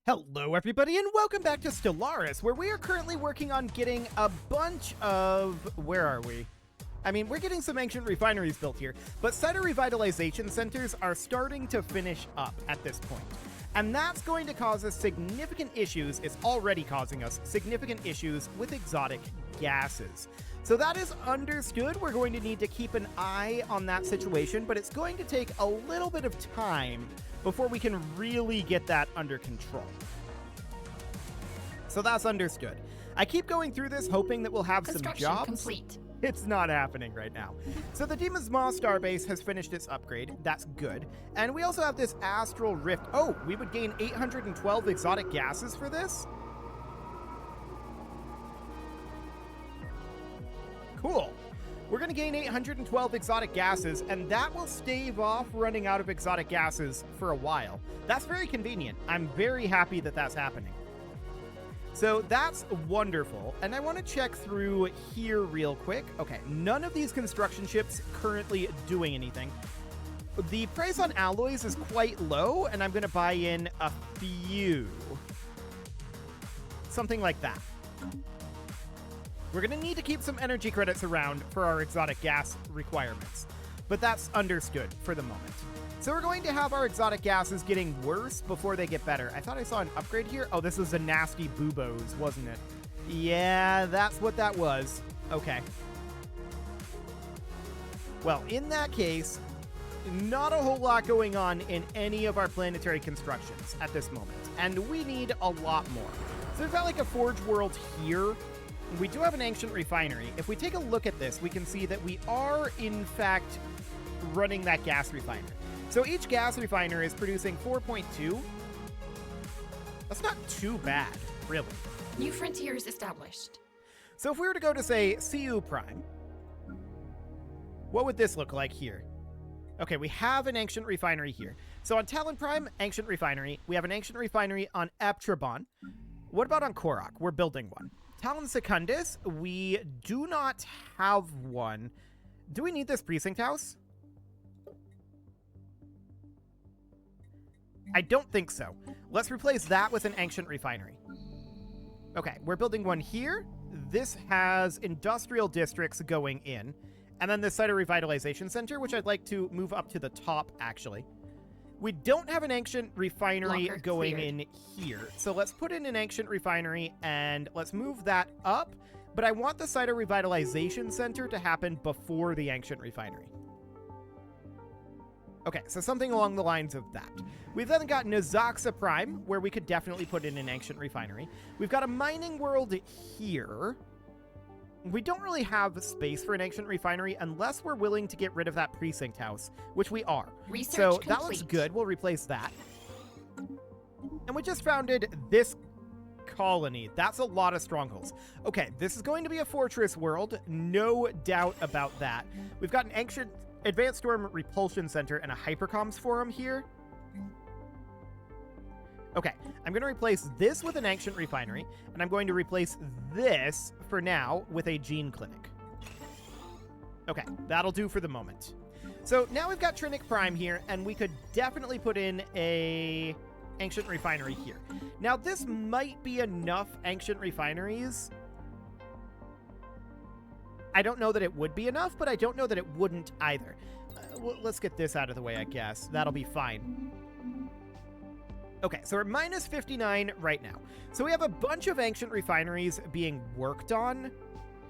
Hello everybody and welcome back to Stellaris, where we are currently working on getting a bunch of... where are we? We're getting some ancient refineries built here, but cider revitalization centers are starting to finish up at this point. And that's going to cause us significant issues, it's already causing us significant issues with exotic gases. So that is understood, we're going to need to keep an eye on that situation, but it's going to take a little bit of time before we can really get that under control. So that's understood. I keep going through this hoping that we'll have some jobs. Complete. It's not happening right now. So the Demon's Maw starbase has finished its upgrade. That's good. And we also have this Astral Rift. Oh, we would gain 812 exotic gases for this? Cool. We're going to gain 812 exotic gases, and that will stave off running out of exotic gases for a while. That's very convenient. I'm very happy that that's happening. So that's wonderful, and I want to check through here real quick. Okay, none of these construction ships currently doing anything. The price on alloys is quite low, and I'm going to buy in a few. Something like that. We're going to need to keep some energy credits around for our exotic gas requirements, but that's understood for the moment. So we're going to have our exotic gases getting worse before they get better. I thought I saw an upgrade here. Oh, this was the nasty buboes, wasn't it? Yeah, that's what that was. Okay. Well, in that case, not a whole lot going on in any of our planetary constructions at this moment, and we need a lot more. So we've got like a forge world here. We do have an ancient refinery. If we take a look at this, we can see that we are, in fact, running that gas refiner. So each gas refiner is producing 4.2. That's not too bad, really. New frontiers established. So if we were to go to, say, CU Prime, what would this look like here? Okay, we have an ancient refinery here. So on Talon Prime, ancient refinery. We have an ancient refinery on Eptrabon. What about on Korok? We're building one. Talon Secundus, we do not have one. Do we need this precinct house? I don't think so. Let's replace that with an ancient refinery. Okay, we're building one here. This has industrial districts going in. And then the cider revitalization center, which I'd like to move up to the top, actually. We don't have an ancient refinery going in here. So let's put in an ancient refinery and let's move that up. But I want the cider revitalization center to happen before the ancient refinery. Okay, so something along the lines of that. We've then got Nazaxa Prime, where we could definitely put in an ancient refinery. We've got a mining world here. We don't really have space for an ancient refinery unless we're willing to get rid of that precinct house, which we are. Research so complete. That looks good. We'll replace that. And we just founded this colony. That's a lot of strongholds. Okay, this is going to be a fortress world. No doubt about that. We've got an ancient advanced storm repulsion center and a hypercoms forum here. Okay, I'm going to replace this with an ancient refinery, and I'm going to replace this, for now, with a gene clinic. Okay, that'll do for the moment. So now we've got Trinic Prime here, and we could definitely put in a ancient refinery here. Now, this might be enough ancient refineries. I don't know that it would be enough, but I don't know that it wouldn't either. Well, let's get this out of the way, I guess. That'll be fine. Okay, so we're minus 59 right now. So we have a bunch of ancient refineries being worked on.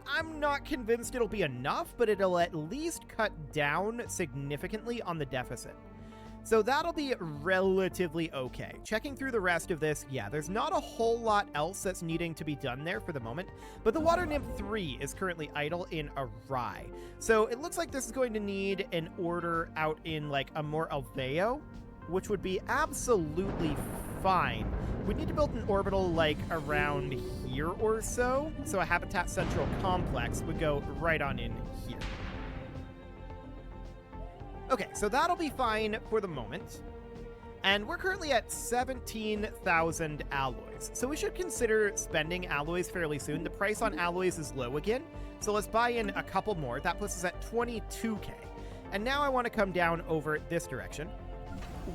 I'm not convinced it'll be enough, but it'll at least cut down significantly on the deficit. So that'll be relatively okay. Checking through the rest of this, yeah, there's not a whole lot else that's needing to be done there for the moment, but the Water Nymph 3 is currently idle in Arai. So it looks like this is going to need an order out in like a more Alveo, which would be absolutely fine. We need to build an orbital like around here or so. So a Habitat Central complex would go right on in here. Okay, so that'll be fine for the moment. And we're currently at 17,000 alloys. So we should consider spending alloys fairly soon. The price on alloys is low again. So let's buy in a couple more. That puts us at 22k. And now I want to come down over this direction.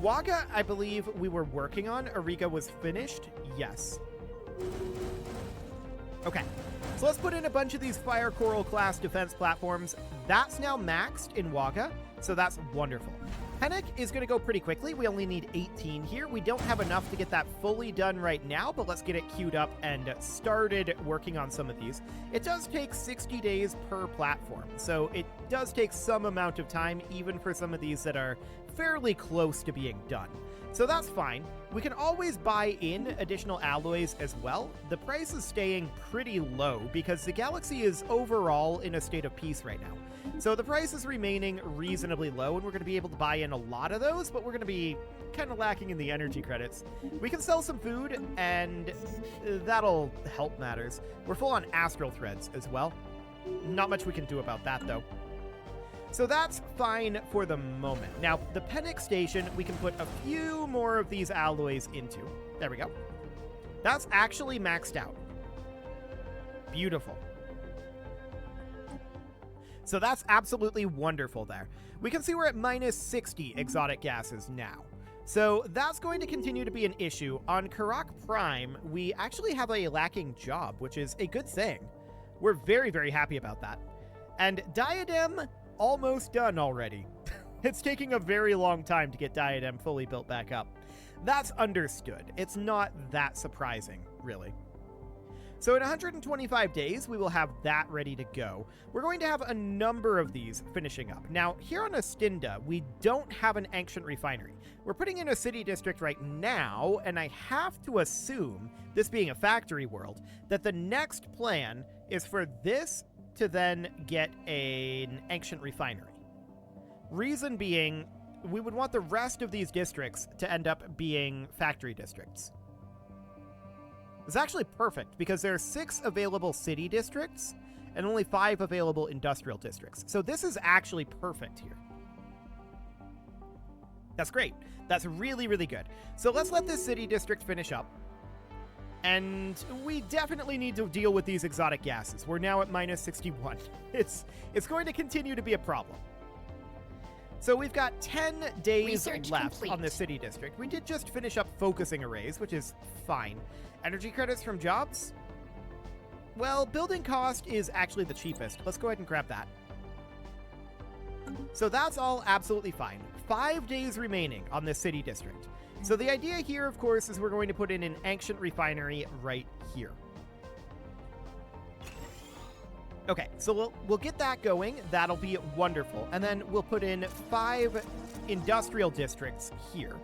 Waga, I believe we were working on. Ariga was finished. Yes. Okay. So let's put in a bunch of these Fire Coral class defense platforms. That's now maxed in Waga, so that's wonderful. Pennock is going to go pretty quickly. We only need 18 here. We don't have enough to get that fully done right now, but let's get it queued up and started working on some of these. It does take 60 days per platform, so it does take some amount of time, even for some of these that are fairly close to being done. So that's fine. We can always buy in additional alloys as well. The price is staying pretty low because the galaxy is overall in a state of peace right now. So the price is remaining reasonably low, and we're going to be able to buy in a lot of those, but we're going to be kind of lacking in the energy credits. We can sell some food, and that'll help matters. We're full on astral threads as well. Not much we can do about that, though. So that's fine for the moment. Now, the Pennock Station, we can put a few more of these alloys into. There we go. That's actually maxed out. Beautiful. So that's absolutely wonderful there. We can see we're at minus 60 exotic gases now. So that's going to continue to be an issue. On Karak Prime, we actually have a lacking job, which is a good thing. We're very, very happy about that. And Diadem, almost done already. It's taking a very long time to get Diadem fully built back up. That's understood. It's not that surprising, really. So in 125 days, we will have that ready to go. We're going to have a number of these finishing up. Now, here on Astinda, we don't have an ancient refinery. We're putting in a city district right now, and I have to assume, this being a factory world, that the next plan is for this to then get an ancient refinery. Reason being, we would want the rest of these districts to end up being factory districts. It's actually perfect because there are 6 available city districts and only 5 available industrial districts. So this is actually perfect here. That's great. That's really, really good. So let's let this city district finish up. And we definitely need to deal with these exotic gases. We're now at minus 61. It's going to continue to be a problem. So we've got 10 days Research left complete. on the city district. We did just finish up focusing arrays, which is fine. Energy credits from jobs? Well, building cost is actually the cheapest. Let's go ahead and grab that. So that's all absolutely fine. 5 days remaining on this city district. So the idea here, of course, is we're going to put in an ancient refinery right here. Okay, so we'll get that going. That'll be wonderful. And then we'll put in 5 industrial districts here.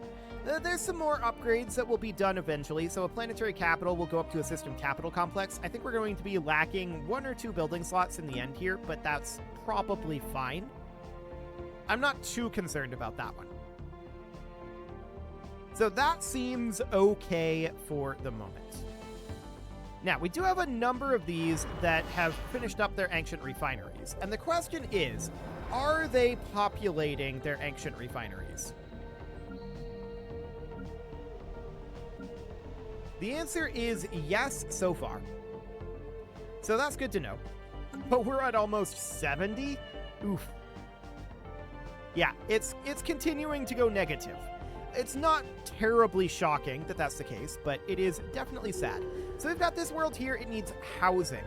There's some more upgrades that will be done eventually. So a planetary capital will go up to a system capital complex. I think we're going to be lacking 1 or 2 building slots in the end here, but that's probably fine. I'm not too concerned about that one. So that seems okay for the moment. Now, we do have a number of these that have finished up their ancient refineries. And the question is, are they populating their ancient refineries? The answer is yes so far. So that's good to know. But we're at almost 70? Oof. Yeah, it's continuing to go negative. It's not terribly shocking that that's the case, but it is definitely sad. So we've got this world here. It needs housing.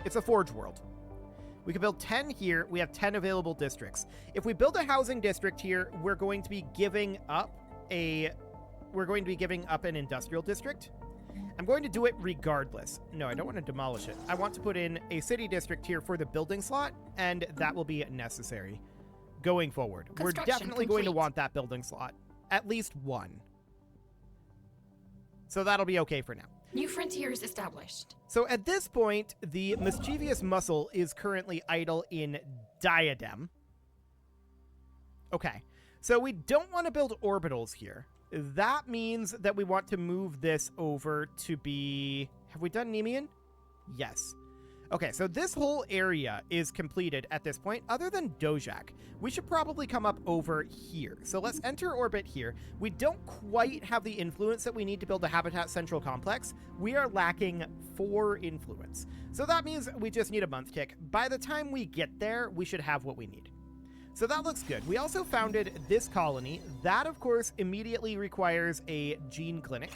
It's a forge world. We can build 10 here. We have 10 available districts. If we build a housing district here, we're going to be giving up an industrial district. I'm going to do it regardless. No, I don't want to demolish it. I want to put in a city district here for the building slot, and that will be necessary going forward. We're definitely going to want that building slot. At least 1. So that'll be okay for now. New frontiers established. So at this point, the mischievous muscle is currently idle in Diadem. Okay, so we don't want to build orbitals here. That means that we want to move this over to be... Have we done Nemean? Yes. Okay, so this whole area is completed at this point, other than Dojak. We should probably come up over here. So let's enter orbit here. We don't quite have the influence that we need to build a Habitat Central Complex. We are lacking 4 influence. So that means we just need a month tick. By the time we get there, we should have what we need. So that looks good. We also founded this colony. That, of course, immediately requires a gene clinic.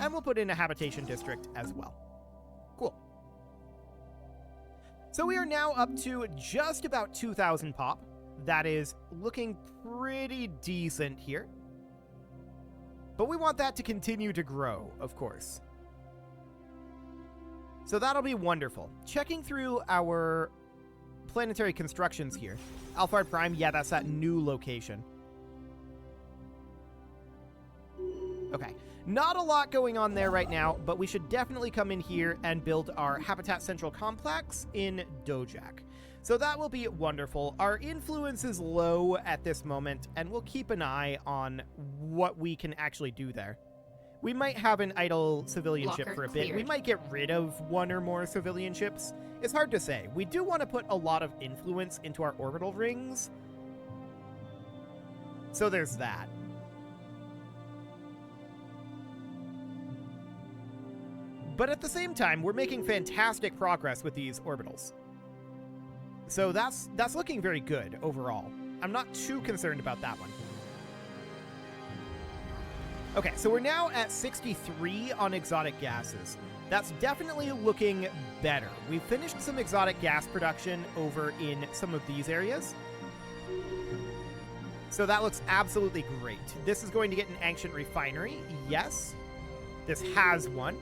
And we'll put in a habitation district as well. Cool. So we are now up to just about 2,000 pop. That is looking pretty decent here. But we want that to continue to grow, of course. So that'll be wonderful. Checking through our planetary constructions here. Alphard Prime, yeah, that's that new location. Okay. Not a lot going on there right now, but we should definitely come in here and build our Habitat Central Complex in Dojak. So that will be wonderful. Our influence is low at this moment, and we'll keep an eye on what we can actually do there. We might have an idle civilian ship for a bit. We might get rid of one or more civilian ships. It's hard to say. We do want to put a lot of influence into our orbital rings. So there's that. But at the same time, we're making fantastic progress with these orbitals. So that's looking very good overall. I'm not too concerned about that one. Okay, so we're now at 63 on exotic gases. That's definitely looking better. We've finished some exotic gas production over in some of these areas. So that looks absolutely great. This is going to get an ancient refinery. Yes, this has one.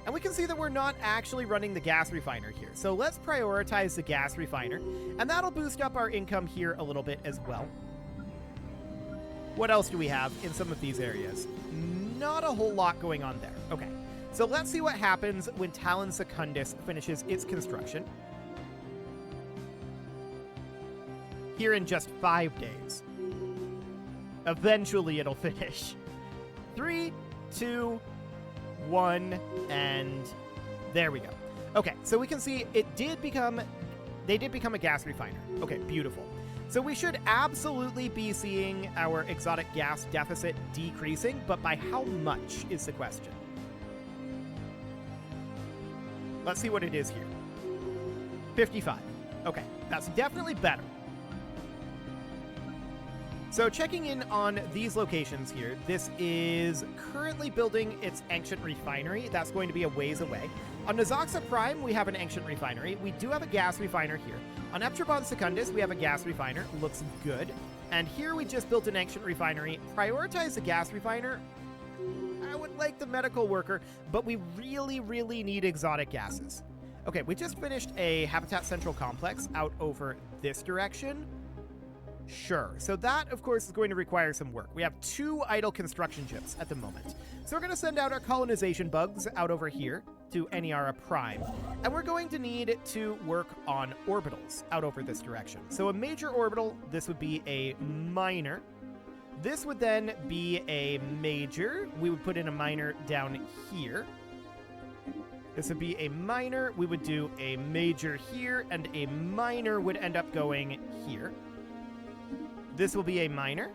And we can see that we're not actually running the gas refiner here. So let's prioritize the gas refiner, and that'll boost up our income here a little bit as well. What else do we have in some of these areas? Not a whole lot going on there. Okay, so let's see what happens when Talon Secundus finishes its construction. Here in just 5 days. Eventually it'll finish. 3, 2, 1, and there we go. Okay, so we can see they did become a gas refiner. Okay, beautiful. So we should absolutely be seeing our exotic gas deficit decreasing, but by how much is the question? Let's see what it is here. 55. Okay, that's definitely better. So checking in on these locations here, this is currently building its ancient refinery. That's going to be a ways away. On Nazoxa Prime, we have an ancient refinery. We do have a gas refiner here. On Eptrabon Secundus, we have a gas refiner. Looks good. And here we just built an ancient refinery. Prioritize the gas refiner. I would like the medical worker, but we really, really need exotic gases. Okay, we just finished a Habitat Central Complex out over this direction. Sure. So that, of course, is going to require some work. We have 2 idle construction ships at the moment. So we're going to send out our colonization bugs out over here to Eniara Prime. And we're going to need to work on orbitals out over this direction. So a major orbital, this would be a minor. This would then be a major. We would put in a minor down here. This would be a minor. We would do a major here, and a minor would end up going here. This will be a minor.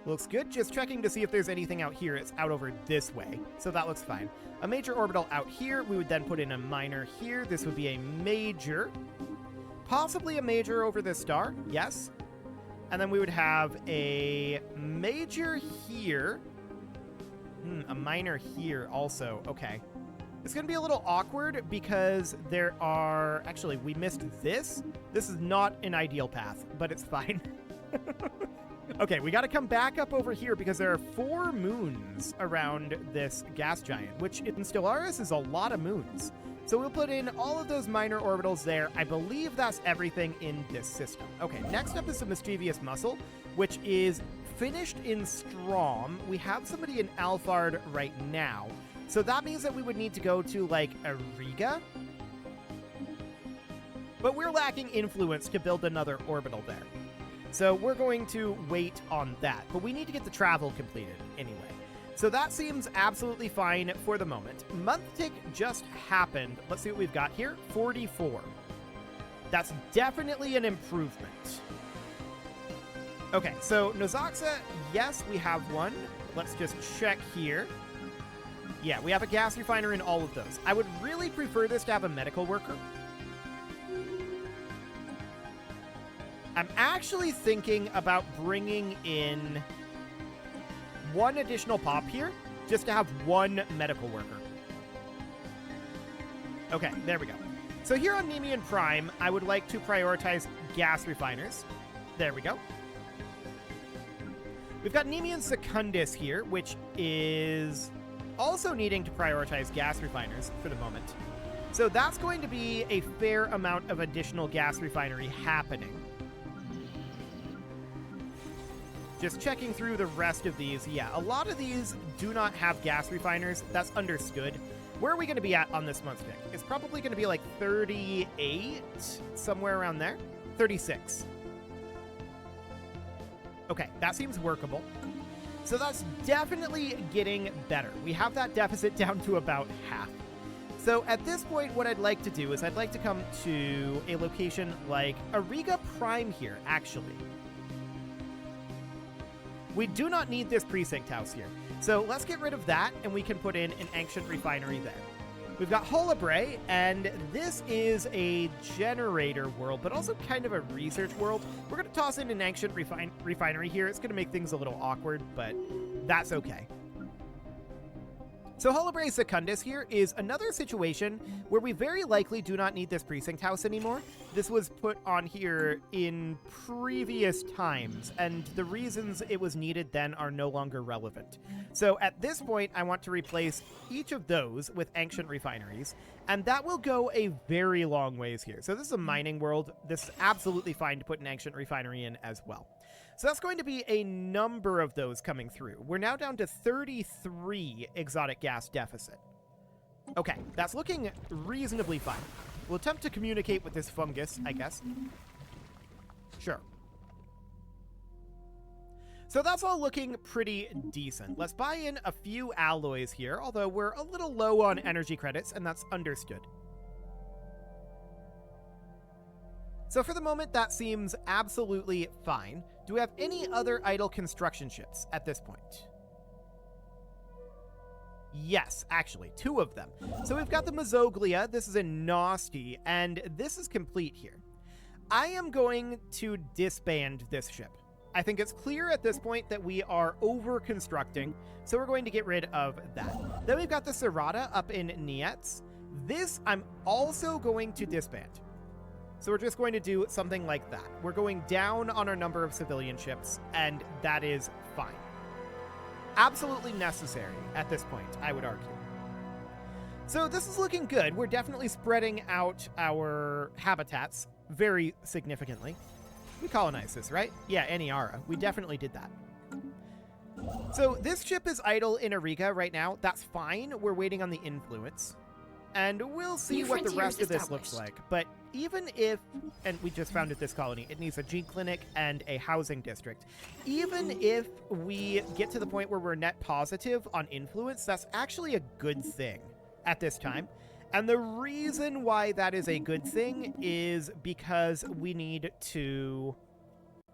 Looks good. Just checking to see if there's anything out here. It's out over this way, so that looks fine. A major orbital out here. We would then put in a minor here. This would be a major. Possibly a major over this star. Yes. And then we would have a major here. A minor here also. Okay. It's going to be a little awkward because there are... Actually, we missed this. This is not an ideal path, but it's fine. Okay, we got to come back up over here because there are 4 moons around this gas giant, which in Stellaris is a lot of moons. So we'll put in all of those minor orbitals there. I believe that's everything in this system. Okay, next up is the Mischievous Muscle, which is finished in Strom. We have somebody in Alphard right now. So that means that we would need to go to, like, Ariga. But we're lacking influence to build another orbital there. So we're going to wait on that. But we need to get the travel completed anyway. So that seems absolutely fine for the moment. Month tick just happened. Let's see what we've got here. 44. That's definitely an improvement. Okay, so Nazoxa, yes, we have one. Let's just check here. Yeah, we have a gas refiner in all of those. I would really prefer this to have a medical worker. I'm actually thinking about bringing in one additional pop here just to have one medical worker. Okay, there we go. So here on Nemean Prime, I would like to prioritize gas refiners. There we go. We've got Nemean Secundus here, which is also needing to prioritize gas refiners for the moment. So that's going to be a fair amount of additional gas refinery happening. Just checking through the rest of these. Yeah, a lot of these do not have gas refiners. That's understood. Where are we going to be at on this month's pick? It's probably going to be like 38, somewhere around there. 36. Okay, that seems workable. So that's definitely getting better. We have that deficit down to about half. So at this point, what I'd like to do is I'd like to come to a location like Ariga Prime here, actually. We do not need this precinct house here. So let's get rid of that, and we can put in an ancient refinery there. We've got Holabre, and this is a generator world, but also kind of a research world. We're going to toss in an ancient refinery here. It's going to make things a little awkward, but that's okay. So Holabre Secundus here is another situation where we very likely do not need this precinct house anymore. This was put on here in previous times, and the reasons it was needed then are no longer relevant. So at this point, I want to replace each of those with ancient refineries, and that will go a very long ways here. So this is a mining world. This is absolutely fine to put an ancient refinery in as well. So that's going to be a number of those coming through. We're now down to 33 exotic gas deficit. Okay, that's looking reasonably fine. We'll attempt to communicate with this fungus, I guess. Sure. So that's all looking pretty decent. Let's buy in a few alloys here, although we're a little low on energy credits, and that's understood. So for the moment, that seems absolutely fine. Do we have any other idle construction ships at this point? Yes, actually, 2 of them. So we've got the Mazzoglia, this is in Nosti, and this is complete here. I am going to disband this ship. I think it's clear at this point that we are over-constructing, so we're going to get rid of that. Then we've got the Serrata up in Nietz. This I'm also going to disband. So we're just going to do something like that. We're going down on our number of civilian ships, and that is fine. Absolutely necessary at this point, I would argue. So this is looking good. We're definitely spreading out our habitats very significantly. We colonized this, right? Yeah, Eniara. We definitely did that. So this ship is idle in Ariga right now. That's fine. We're waiting on the influence. And we'll see what the rest of this looks like. But even if, and we just founded this colony, it needs a gene clinic and a housing district. Even if we get to the point where we're net positive on influence, that's actually a good thing at this time. And the reason why that is a good thing is because we need to...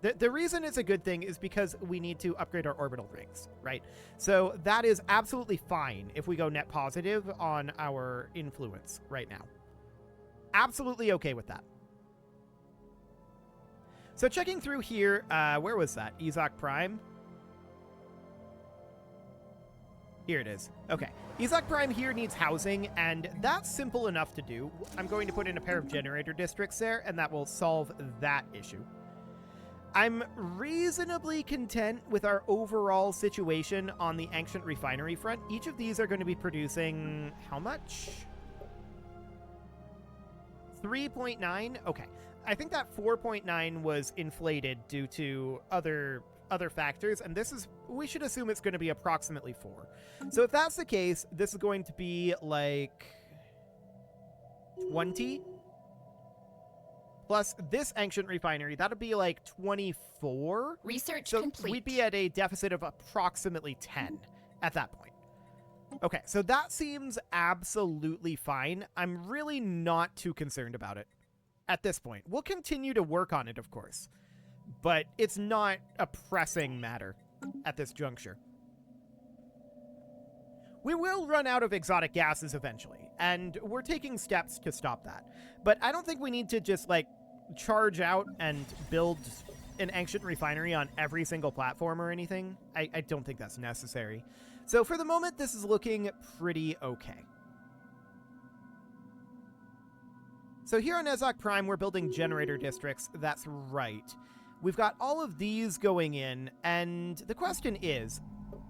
The reason it's a good thing is because we need to upgrade our orbital rings, right? So that is absolutely fine if we go net positive on our influence right now. Absolutely okay with that. So checking through here, where was that? Izak Prime? Here it is. Okay. Izak Prime here needs housing, and that's simple enough to do. I'm going to put in a pair of generator districts there, and that will solve that issue. I'm reasonably content with our overall situation on the ancient refinery front. Each of these are going to be producing how much? 3.9? Okay. I think that 4.9 was inflated due to other factors, and this is, we should assume it's going to be approximately 4. So if that's the case, this is going to be like 20 plus this ancient refinery. That'll be like 24. Research so complete. We'd be at a deficit of approximately 10 at that point. Okay, so that seems absolutely fine. I'm really not too concerned about it at this point. We'll continue to work on it, of course, but it's not a pressing matter at this juncture. We will run out of exotic gases eventually, and we're taking steps to stop that. But I don't think we need to just, like, charge out and build an ancient refinery on every single platform or anything. I don't think that's necessary. So for the moment, this is looking pretty okay. So here on Ezok Prime, we're building generator districts. That's right. We've got all of these going in, and the question is,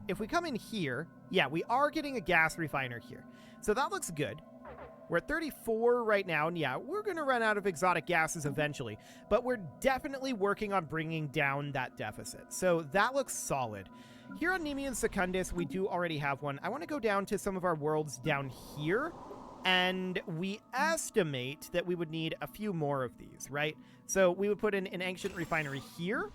if we come in here, yeah, we are getting a gas refiner here. So that looks good. We're at 34 right now, and yeah, we're going to run out of exotic gases eventually, but we're definitely working on bringing down that deficit. So that looks solid. Here on Nemean Secundus, we do already have one. I want to go down to some of our worlds down here, and we estimate that we would need a few more of these, right? So we would put in an ancient refinery here.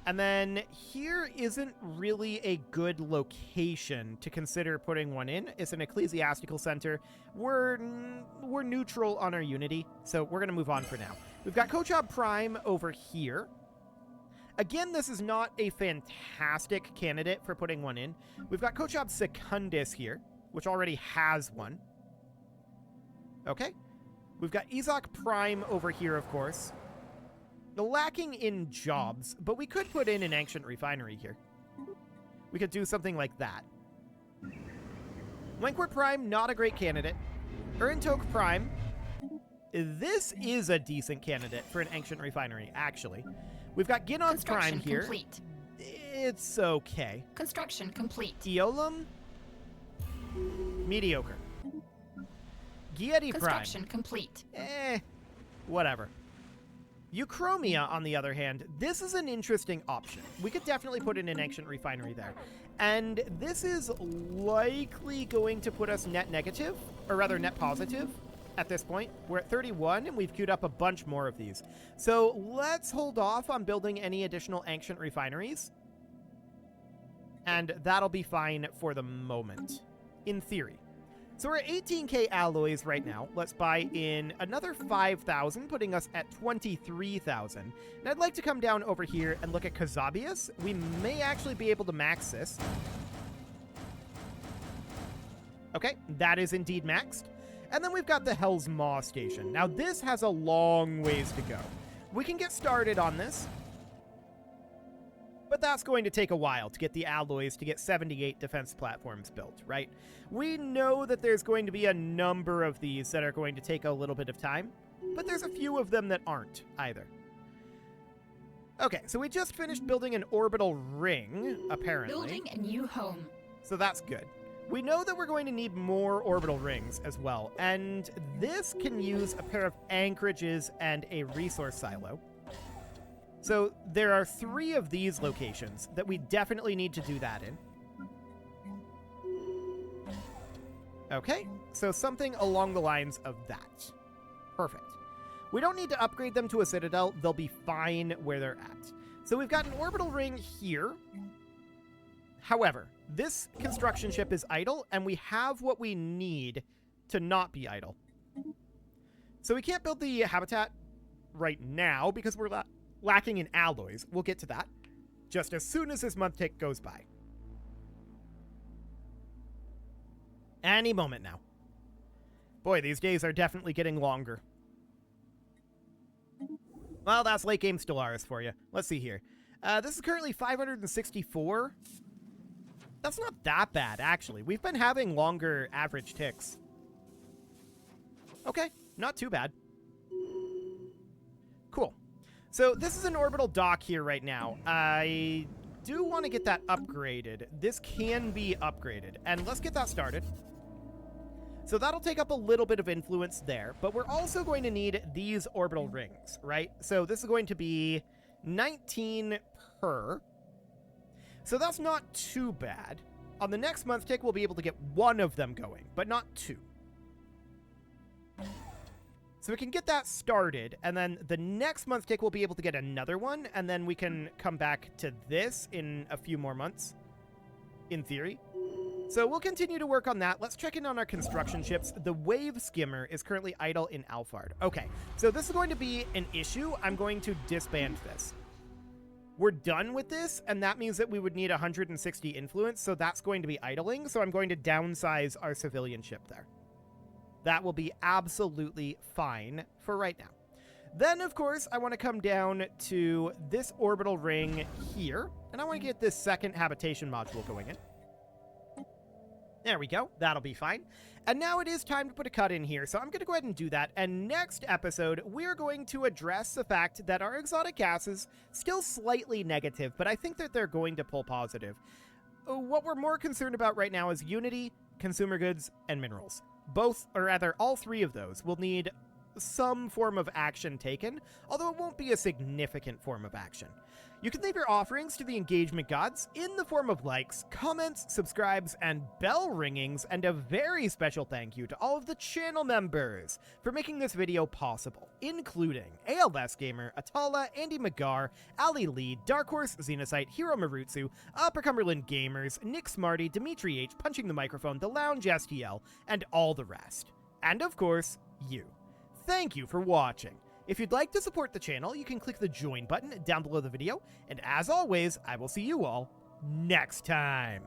And then here isn't really a good location to consider putting one in. It's an ecclesiastical center. We're neutral on our unity, so we're going to move on for now. We've got Kochab Prime over here. Again, this is not a fantastic candidate for putting one in. We've got Kochab Secundus here, which already has one. Okay. We've got Ezok Prime over here, of course. Lacking in jobs, but we could put in an ancient refinery here. We could do something like that. Lenkwart Prime, not a great candidate. Urntok Prime. This is a decent candidate for an ancient refinery, actually. We've got Ginon's Prime here. Complete. It's okay. Construction complete. Eolum? Mediocre. Giedi Prime. Construction complete. Whatever. Euchromia, on the other hand, this is an interesting option. We could definitely put in an ancient refinery there. And this is likely going to put us net negative, or rather net positive at this point. We're at 31, and we've queued up a bunch more of these. So let's hold off on building any additional ancient refineries. And that'll be fine for the moment, in theory. So we're at 18k alloys right now. Let's buy in another 5,000, putting us at 23,000. And I'd like to come down over here and look at Kazabius. We may actually be able to max this. Okay, that is indeed maxed. And then we've got the Hell's Maw station. Now this has a long ways to go. We can get started on this, but that's going to take a while to get the alloys to get 78 defense platforms built, right? We know that there's going to be a number of these that are going to take a little bit of time, but there's a few of them that aren't either. Okay, so we just finished building an orbital ring, apparently. Building a new home. So that's good. We know that we're going to need more orbital rings as well, and this can use a pair of anchorages and a resource silo. So there are 3 of these locations that we definitely need to do that in. Okay, so something along the lines of that. Perfect. We don't need to upgrade them to a citadel. They'll be fine where they're at. So we've got an orbital ring here. However, this construction ship is idle, and we have what we need to not be idle. So we can't build the habitat right now because we're lacking in alloys. We'll get to that just as soon as this month tick goes by. Any moment now. Boy, these days are definitely getting longer. Well, that's late game Stellaris for you. Let's see here. This is currently 564. That's not that bad, actually. We've been having longer average ticks. Okay, not too bad. Cool. So this is an orbital dock here right now. I do want to get that upgraded. This can be upgraded, and let's get that started. So that'll take up a little bit of influence there, but we're also going to need these orbital rings, right? So this is going to be 19 per. So that's not too bad. On the next month tick, we'll be able to get 1 of them going, but not 2. So we can get that started, and then the next month tick, we'll be able to get another one, and then we can come back to this in a few more months, in theory. So we'll continue to work on that. Let's check in on our construction ships. The Wave Skimmer is currently idle in Alphard. Okay, so this is going to be an issue. I'm going to disband this. We're done with this, and that means that we would need 160 influence, so that's going to be idling, so I'm going to downsize our civilian ship there. That will be absolutely fine for right now. Then, of course, I want to come down to this orbital ring here, and I want to get this second habitation module going in. There we go. That'll be fine. And now it is time to put a cut in here, so I'm going to go ahead and do that. And next episode, we're going to address the fact that our exotic gas is still slightly negative, but I think that they're going to pull positive. What we're more concerned about right now is Unity, consumer goods, and minerals. Both, or rather, all three of those will need some form of action taken, although it won't be a significant form of action. You can leave your offerings to the engagement gods in the form of likes, comments, subscribes, and bell ringings, and a very special thank you to all of the channel members for making this video possible, including ALS Gamer, Atala, Andy McGar, Ali Lee, Dark Horse, Xenocyte, Hiro Marutsu, Upper Cumberland Gamers, Nick Smarty, Dimitri H, Punching the Microphone, The Lounge STL, and all the rest. And of course, you. Thank you for watching. If you'd like to support the channel, you can click the join button down below the video, and as always, I will see you all next time.